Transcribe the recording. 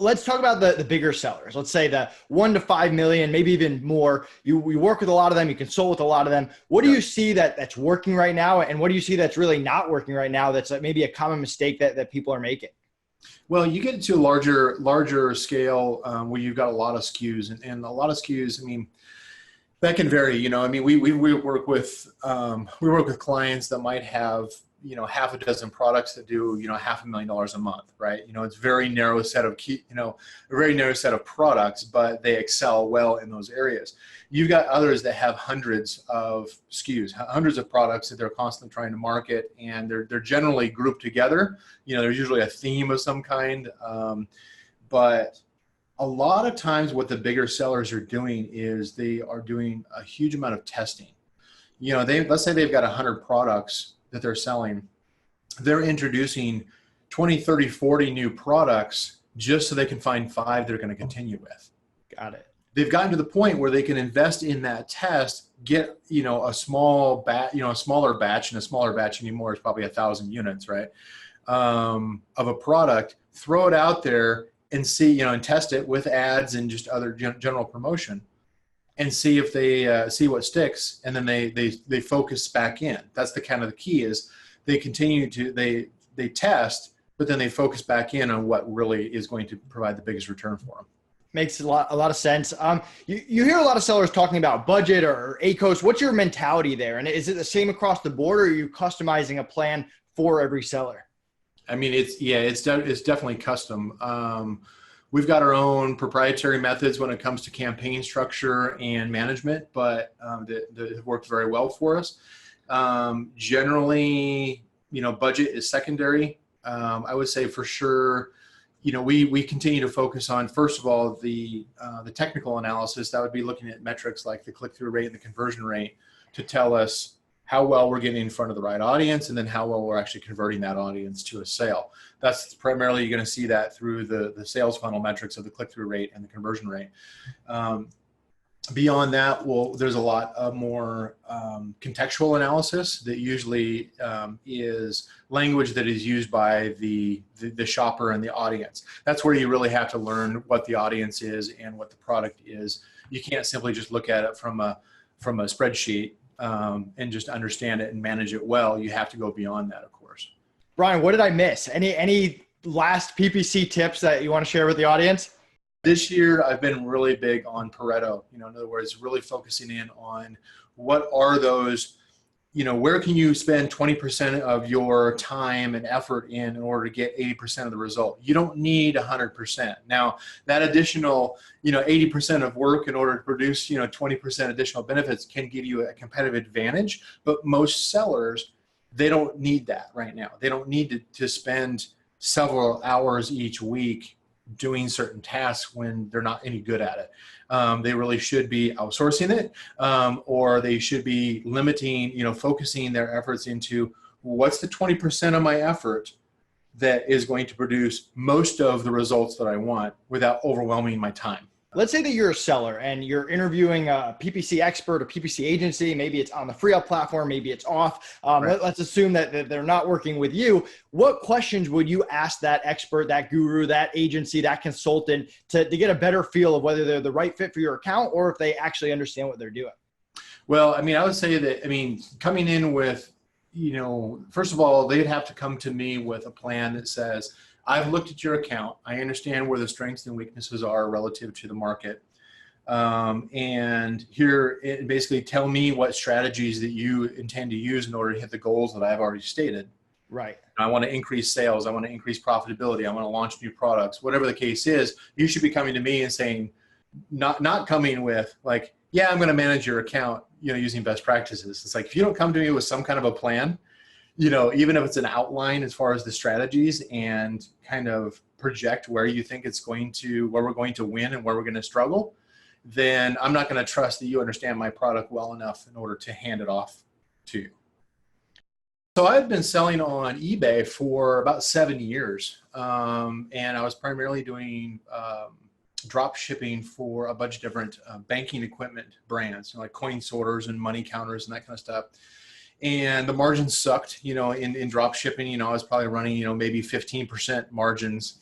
let's talk about the bigger sellers. Let's say the 1 to 5 million, maybe even more. We work with a lot of them. You consult with a lot of them. What do you see that's working right now? And what do you see that's really not working right now? That's maybe a common mistake that people are making? Well, you get to a larger scale where you've got a lot of SKUs and a lot of SKUs. I mean, that can vary. I mean, we work with clients that might have half a dozen products that do $500,000 a month, right? It's very narrow set of a very narrow set of products, but they excel well in those areas. You've got others that have hundreds of SKUs, hundreds of products that they're constantly trying to market, and they're generally grouped together. There's usually a theme of some kind, but a lot of times what the bigger sellers are doing is they are doing a huge amount of testing. Let's say they've got 100 products that they're selling. They're introducing 20, 30, 40 new products just so they can find 5 they're going to continue with. Got it. They've gotten to the point where they can invest in that test, get a small batch, a smaller batch, and a smaller batch anymore is probably 1,000 units, right? Of a product, throw it out there and see, and test it with ads and just other general promotion, and see if they see what sticks, and then they focus back in. That's the kind of the key is they continue to they test, but then they focus back in on what really is going to provide the biggest return for them. Makes a lot of sense. You hear a lot of sellers talking about budget or ACOS. What's your mentality there? And is it the same across the board, or are you customizing a plan for every seller? I mean, it's definitely custom. We've got our own proprietary methods when it comes to campaign structure and management, but that have worked very well for us. Generally, budget is secondary. I would say for sure, we continue to focus on, first of all, the technical analysis. That would be looking at metrics like the click-through rate and the conversion rate to tell us how well we're getting in front of the right audience, and then how well we're actually converting that audience to a sale. That's primarily, you're going to see that through the sales funnel metrics of the click-through rate and the conversion rate. Beyond that, there's a lot of more contextual analysis that usually is language that is used by the shopper and the audience. That's where you really have to learn what the audience is and what the product is. You can't simply just look at it from a spreadsheet and just understand it and manage it well. You have to go beyond that, of course. Brian, what did I miss? Any last PPC tips that you want to share with the audience? This year, I've been really big on Pareto. In other words, really focusing in on what are those, where can you spend 20% of your time and effort in order to get 80% of the result? You don't need 100%. Now, that additional, 80% of work in order to produce, 20% additional benefits can give you a competitive advantage. But most sellers, they don't need that right now. They don't need to spend several hours each week doing certain tasks when they're not any good at it. They really should be outsourcing it, or they should be limiting, focusing their efforts into what's the 20% of my effort that is going to produce most of the results that I want without overwhelming my time. Let's say that you're a seller and you're interviewing a PPC expert, a PPC agency. Maybe it's on the free up platform, maybe it's off. Right. Let's assume that they're not working with you. What questions would you ask that expert, that guru, that agency, that consultant to get a better feel of whether they're the right fit for your account or if they actually understand what they're doing? Well, I mean, I would say that, coming in with, first of all, they'd have to come to me with a plan that says, I've looked at your account. I understand where the strengths and weaknesses are relative to the market. And here, basically tell me what strategies that you intend to use in order to hit the goals that I've already stated. Right. I want to increase sales. I want to increase profitability. I want to launch new products. Whatever the case is, you should be coming to me and saying, not coming with like, yeah, I'm going to manage your account, using best practices. It's like, if you don't come to me with some kind of a plan, even if it's an outline as far as the strategies and kind of project where you think where we're going to win and where we're going to struggle, then I'm not going to trust that you understand my product well enough in order to hand it off to you. So I've been selling on eBay for about 7 years. And I was primarily doing drop shipping for a bunch of different banking equipment brands, like coin sorters and money counters and that kind of stuff. And the margins sucked, in drop shipping. I was probably running, maybe 15% margins.